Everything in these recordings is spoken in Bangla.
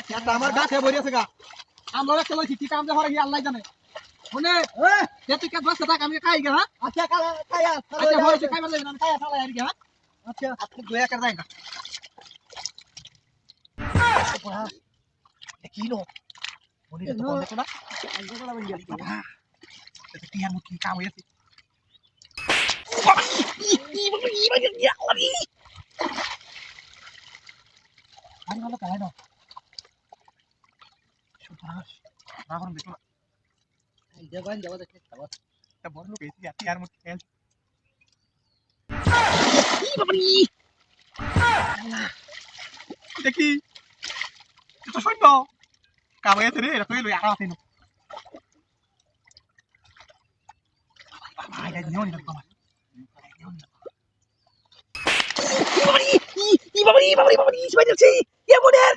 একটা আমার গাছে বইরে আছে গা আমরা একটা লইছি কি কাম দে হরে আল্লাহ জানে শুনে এ তুই কে বসে থাক আমি খাই গা আচ্ছা খায়া আচ্ছা হরে তুই খাইবার লাগি না খায়া খালা আর গা আচ্ছা আপনি দয়া করে যাই না কি নো মনি তো বল দেখো না আইগো গলা বই গেল এটা কি আর মুকি কাম হইছে আরে ভালো কালাই না সুপাস না করুন দেখো না এই দেবান যাওয়া দেখতে খাবার তা বড় লোক এসে যাচ্ছে আর মুকি খেল ই বাবারি দেখি তো সৈন্য কাম হইছে রে এটা কই লই আর আছে না বাবা এটা নিও নি বাবা বাবারি সবাই যাচ্ছে এ মনের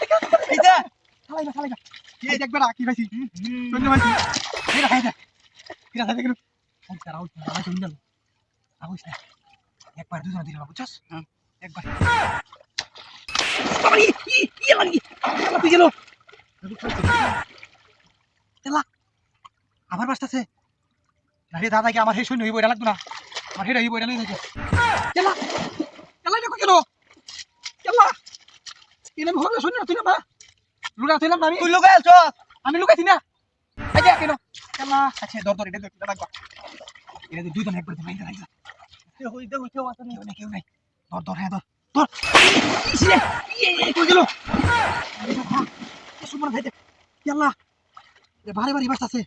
থেকে এই যা খালাই না এই দেখবে না কি ভাইছি সৈন্য ভাইছি এই খাই যা কিরা থাকে কেন তারাও আমার জন্য গেল আগুস না একবার দুজন দিলাম বুঝছস একবার বাবারি ই লাগি তুই গেল এলা আবার বাসতাছে আরে দাদা কি আমার হে সৈন্য হইব এটা লাগতো না আমার হেডা হইব এটা লই থাকে এলা দেখো কেন এলা এনে ভরে সৈন্য তুই না লুকা তুইলাম না আমি তুই লুকাইছ আমি লুকাইছি না এই যে কেন এলা আচ্ছা দর এটা লাগবা এটা দুইজন একবার দিই না হই দে কেউ আছে না কেউ নাই দর হ্যাঁ দর ইসরে কই গেল সুমন ভাই এলা এ বারে বাসতাছে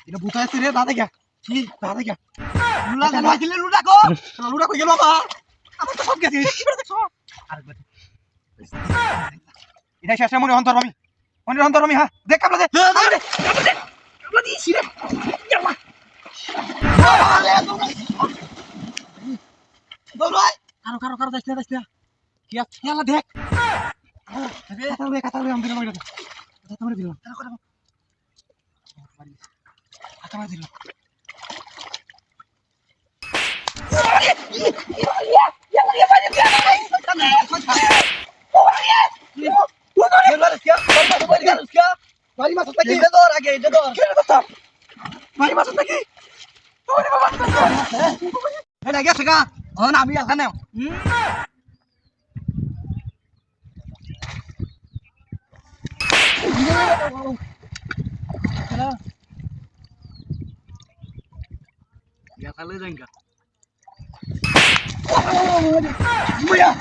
এটা বুতা আছে রে দাদা কি কি দাদা কি লুলা গান দিলে লুডা কই গেল আমার তো সব গেছে কি করে দেখছো আরেকবার এটা শেষ মনে অন্তর আমি হ্যাঁ দেখ কামলা দে কামলা দিছি রে ইয়াল্লা দৌড়াই কারো দেখতে কি আছে ইয়াল্লা দেখ কাতার আমি দিলাম এটা কাতার দিলাম কারো কাতার দিলাম Mari masuk lagi. Itu dor. Kira betul. Mari masuk lagi. Oh, ini bapak. Ada lagi sekarang. Oh, nak ambil kan ya? Ya kalau enggak. Oh, ya.